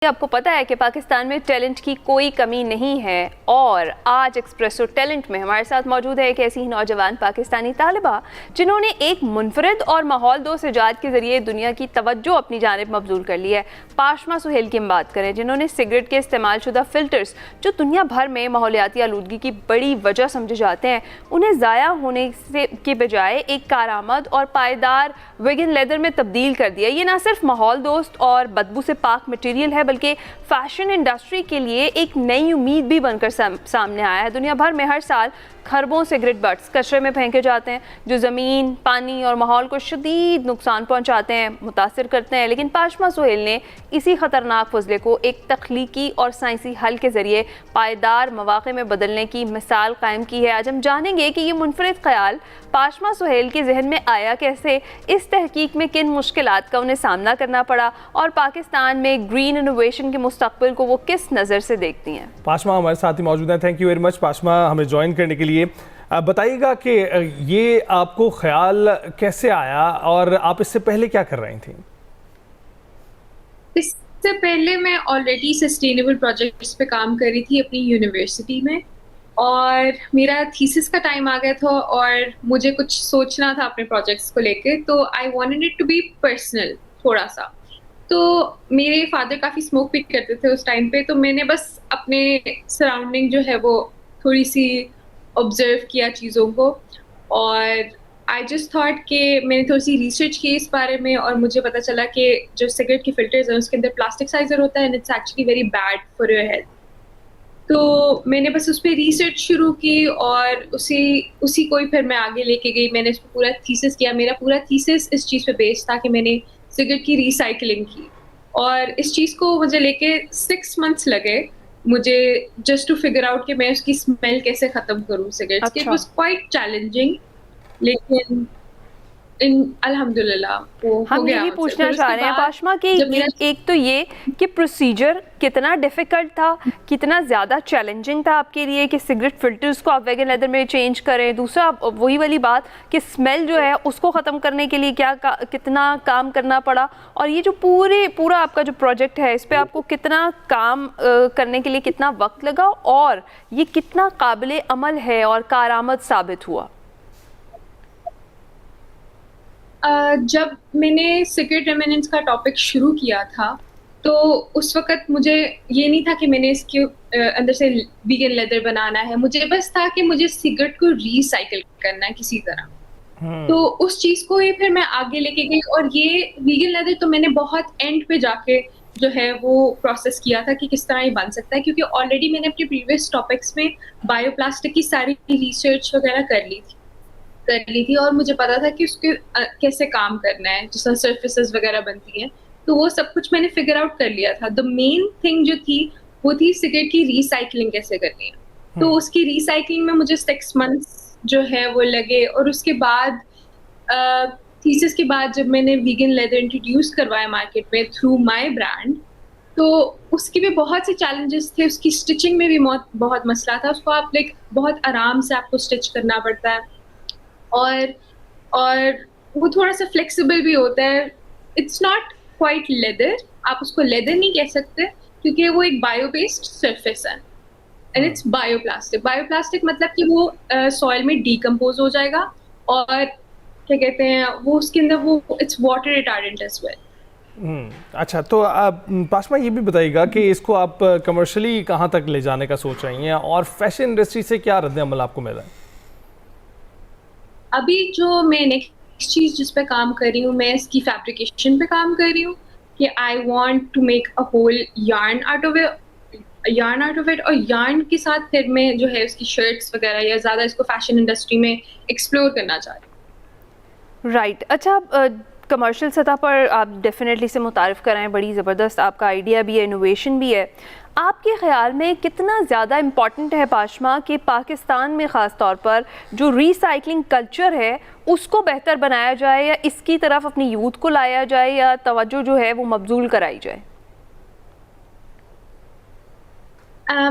आपको पता है कि पाकिस्तान में टैलेंट की कोई कमी नहीं है और आज एक्सप्रेसो टैलेंट में हमारे साथ मौजूद है एक ऐसी ही नौजवान पाकिस्तानी तालिबा जिन्होंने एक मुनफरिद और माहौल दोस्त इजाद के ज़रिए दुनिया की तवज्जो अपनी जानिब मबजूल कर ली है। पाशमा सुहेल की हम बात करें, जिन्होंने सिगरेट के इस्तेमाल शुदा फ़िल्टर्स जो दुनिया भर में माहौलियाती आलूदगी की बड़ी वजह समझे जाते हैं, उन्हें ज़ाया होने से के बजाय एक कारआमद और पायदार वेगन लेदर में तब्दील कर दिया। ये ना सिर्फ माहौल दोस्त और बदबू से पाक मटीरियल है बल्कि फैशन इंडस्ट्री के लिए एक नई उम्मीद भी बनकर सामने आया है। दुनिया भर में हर साल खरबों सिगरेट बट्स कचरे में फेंके जाते हैं जो ज़मीन, पानी और माहौल को शदीद नुकसान पहुंचाते हैं, मुतासिर करते हैं। लेकिन पाशमा सुहेल ने इसी ख़तरनाक फजले को एक तख्लीकी और साइंसी हल के ज़रिए पायदार मौक़े में बदलने की मिसाल कायम की है। आज हम जानेंगे कि ये मुनफरिद ख्याल पाशमा सुहेल के जहन में आया कैसे, इस तहकीक में किन मुश्किलात का उन्हें सामना करना पड़ा और पाकिस्तान में ग्रीन इनोवेशन के मुस्तकबिल को वो किस नज़र से देखती हैं। पाशमा हमारे साथ ही मौजूद हैं। थैंक यू वेरी मच पाशमा हमें ज्वाइन करने के लिए। बताइएगा कि ये आपको ख्याल कैसे आया और आप इससे पहले क्या कर रही थी? इससे पहले मैं ऑलरेडी सस्टेनेबल प्रोजेक्ट्स पे काम कर रही थी अपनी यूनिवर्सिटी में और मेरा थीसिस का टाइम आ गया था और मुझे कुछ सोचना था अपने प्रोजेक्ट्स को लेके, तो I wanted it to be personal थोड़ा सा। तो मेरे फादर काफ़ी स्मोक पिक करते थे उस टाइम पे, तो मैंने बस अपने सराउंडिंग जो है वो थोड़ी सी ऑब्जर्व किया चीज़ों को और आई जस्ट थॉट कि मैंने थोड़ी सी रिसर्च की इस बारे में और मुझे पता चला कि जो सिगरेट के फिल्टर्स हैं उसके अंदर प्लास्टिसाइजर होता है and it's actually very bad for your health. तो मैंने बस उस पर रिसर्च शुरू की और उसी को ही फिर मैं आगे लेके गई। मैंने उस पर पूरा थीसिस किया। मेरा पूरा थीसिस इस चीज़ पे बेस्ड था कि मैंने सिगरेट की रिसाइकलिंग की और इस चीज़ को मुझे लेके 6 मंथ्स लगे मुझे जस्ट टू फिगर आउट कि मैं उसकी स्मेल कैसे ख़त्म करूँ सिगरेट्स की। इट वाज क्वाइट चैलेंजिंग, लेकिन अल्हम्दुलिल्लाह वो हम यही पूछना चाह रहे हैं पाशमा कि एक तो ये कि प्रोसीजर कितना डिफ़िकल्ट था, कितना ज़्यादा चैलेंजिंग था आपके लिए कि सिगरेट फिल्टर्स को आप वेगन लेदर में चेंज करें। दूसरा वही वाली बात कि स्मेल जो है उसको ख़त्म करने के लिए कितना काम करना पड़ा और ये जो पूरा आपका जो प्रोजेक्ट है इस पर आपको कितना काम करने के लिए कितना वक्त लगा और ये कितना काबिल अमल है और कारआमद साबित हुआ। जब मैंने सिगरेट रेमिनेंस का टॉपिक शुरू किया था तो उस वक़्त मुझे ये नहीं था कि मैंने इसके अंदर से वीगन लेदर बनाना है, मुझे बस था कि मुझे सिगरेट को रिसाइकिल करना है किसी तरह। तो उस चीज़ को ही फिर मैं आगे लेके गई और ये वीगन लेदर तो मैंने बहुत एंड पे जाके जो है वो प्रोसेस किया था कि किस तरह ये बन सकता है, क्योंकि ऑलरेडी मैंने अपने प्रीवियस टॉपिक्स में बायोप्लास्टिक की सारी रिसर्च वगैरह कर ली थी और मुझे पता था कि उसके कैसे काम करना है, जिस तरह सर्फेसेस वगैरह बनती हैं, तो वो सब कुछ मैंने फिगर आउट कर लिया था। द मेन थिंग जो थी वो थी सिगरेट की रिसाइकलिंग कैसे करनी है। तो उसकी रिसाइकलिंग में मुझे 6 मंथ्स जो है वो लगे और उसके बाद थीसिस के बाद जब मैंने वीगन लेदर इंट्रोड्यूस करवाया मार्केट में थ्रू माय ब्रांड, तो उसके भी बहुत से चैलेंजेस थे। उसकी स्टिचिंग में भी बहुत मसला था। उसको आप बहुत आराम से आपको स्टिच करना पड़ता है और वो थोड़ा सा फ्लेक्सिबल भी होता है। इट्स नॉट क्वाइट लेदर, आप उसको लेदर नहीं कह सकते क्योंकि वो एक बायो बेस्ड सरफेस है एंड इट्स बायोप्लास्टिक मतलब कि वो सॉइल में डिकम्पोज हो जाएगा और क्या कहते हैं वो उसके अंदर वो it's water retardant as well. अच्छा, तो आप पाशमा ये भी बताइएगा कि इसको आप कमर्शियली कहाँ तक ले जाने का सोच रही हैं और फैशन इंडस्ट्री से क्या रद्द-ए-अमल आपको मिला है? अभी जो मैं नेक्स्ट चीज़ जिस पे काम कर रही हूँ, मैं इसकी फैब्रिकेशन पे काम कर रही हूँ कि I want to make a whole yarn out of it और यार्न के साथ फिर मैं जो है उसकी शर्ट्स वगैरह या ज़्यादा इसको फैशन इंडस्ट्री में एक्सप्लोर करना चाह रही हूँ। राइट। अच्छा, कमर्शियल सतह पर आप डेफिनेटली से मुतारिफ़ कराएं, बड़ी ज़बरदस्त आपका आइडिया भी है, इनोवेशन भी है। आपके ख़्याल में कितना ज़्यादा इम्पॉर्टेंट है पाशमा कि पाकिस्तान में ख़ास तौर पर जो रिसाइकलिंग कल्चर है उसको बेहतर बनाया जाए या इसकी तरफ अपनी यूथ को लाया जाए या तवज्जो जो है वो मबजूल कराई जाए?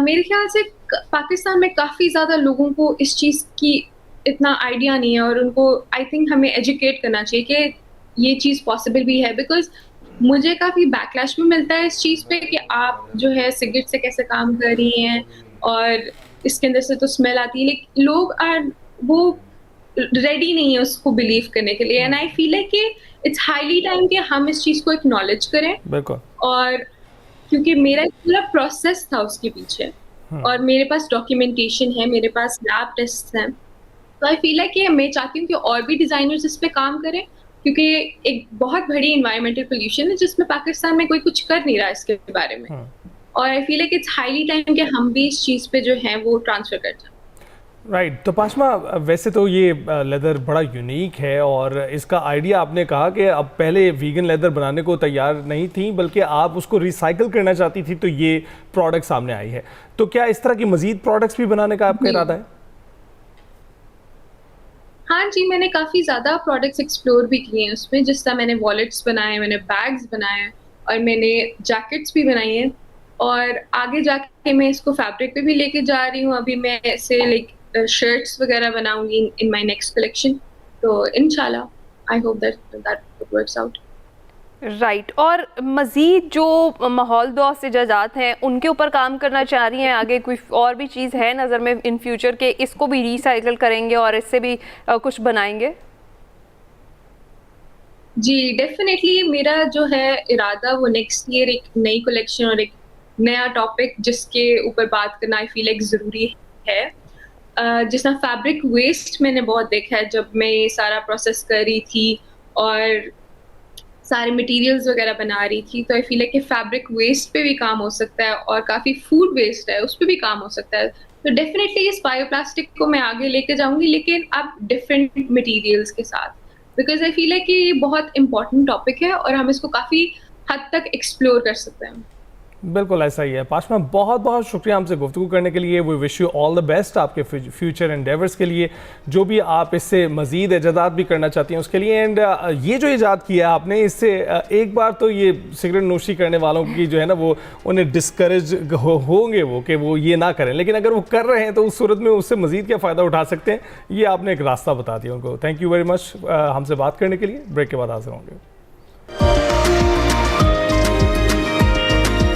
मेरे ख्याल से पाकिस्तान में काफ़ी ज़्यादा लोगों को इस चीज़ की इतना आइडिया नहीं है और उनको आई थिंक हमें एजुकेट करना चाहिए कि ये चीज़ पॉसिबल भी है। बिकॉज मुझे काफ़ी बैकलैश भी मिलता है इस चीज़ पे कि आप जो है सिगरेट से कैसे काम कर रही हैं और इसके अंदर से तो स्मेल आती है, लेकिन लोग वो रेडी नहीं है उसको बिलीव करने के लिए, एंड आई फील है कि इट्स हाईली टाइम कि हम इस चीज़ को एक्नॉलेज करें। बिल्कुल। और क्योंकि मेरा एक पूरा प्रोसेस था उसके पीछे, और मेरे पास डॉक्यूमेंटेशन है, मेरे पास लैब टेस्ट हैं, तो आई फील है कि मैं चाहती हूँ कि और भी डिजाइनर्स इस पे काम करें, क्योंकि एक बहुत बड़ी इन्वायरमेंटल पोल्यूशन है जिसमें पाकिस्तान में कोई कुछ कर नहीं रहा इसके बारे में। और आई फील है कि इट्स हाईली टाइम कि हम भी इस चीज़ पे जो है वो ट्रांसफर कर जाए। राइट। तो पाशमा, वैसे तो ये लेदर बड़ा यूनिक है और इसका आइडिया आपने कहा कि अब पहले वीगन लेदर बनाने को तैयार नहीं थी, बल्कि आप उसको रिसाइकल करना चाहती थी, तो ये प्रोडक्ट सामने आई है। तो क्या इस तरह की मजीद प्रोडक्ट्स भी बनाने का आपका इरादा है? हाँ जी, मैंने काफ़ी ज़्यादा प्रोडक्ट्स एक्सप्लोर भी किए हैं उसमें, जिस तरह मैंने वॉलेट्स बनाए, मैंने बैग्स बनाए और मैंने जैकेट्स भी बनाई हैं, और आगे जाके मैं इसको फैब्रिक पे भी लेके जा रही हूँ। अभी मैं ऐसे लाइक शर्ट्स वगैरह बनाऊंगी इन माय नेक्स्ट कलेक्शन, तो इंशाल्लाह I hope that works out. Right. और मज़ीद जो माहौल दोस्त इजाज़ात हैं उनके ऊपर काम करना चाह रही हैं, आगे कोई और भी चीज़ है नज़र में इन फ्यूचर के, इसको भी रिसाइकिल करेंगे और इससे भी कुछ बनाएंगे? जी, डेफिनेटली मेरा जो है इरादा वो नेक्स्ट ईयर एक नई कलेक्शन और एक नया टॉपिक जिसके ऊपर बात करना आई फील लाइक ज़रूरी है। जिस तरह फैब्रिक वेस्ट मैंने बहुत देखा है जब मैं ये सारा प्रोसेस कर रही थी और सारे मटेरियल्स वगैरह बना रही थी, तो आई फील है कि फैब्रिक वेस्ट पे भी काम हो सकता है, और काफ़ी फूड वेस्ट है उस पे भी काम हो सकता है। तो डेफिनेटली इस बायोप्लास्टिक को मैं आगे लेके जाऊंगी, लेकिन अब डिफरेंट मटेरियल्स के साथ, बिकॉज आई फील है कि ये बहुत इंपॉर्टेंट टॉपिक है और हम इसको काफ़ी हद तक एक्सप्लोर कर सकते हैं। बिल्कुल ऐसा ही है। पाशमा, बहुत बहुत शुक्रिया हमसे गुफ्तगू करने के लिए। We wish you all the best आपके फ्यूचर एंडेवर्स के लिए, जो भी आप इससे मज़ीद इजादात भी करना चाहती हैं उसके लिए। एंड ये जो इजाद किया आपने, इससे एक बार तो ये सिगरेट नोशी करने वालों की जो है ना, वो उन्हें डिस्करेज होंगे वो कि वो ये ना करें, लेकिन अगर वो कर रहे हैं तो उस सूरत में उससे मज़ीद क्या फ़ायदा उठा सकते हैं, ये आपने एक रास्ता बता दिया उनको। थैंक यू वेरी मच हमसे बात करने के लिए। ब्रेक के बाद हाजिर होंगे।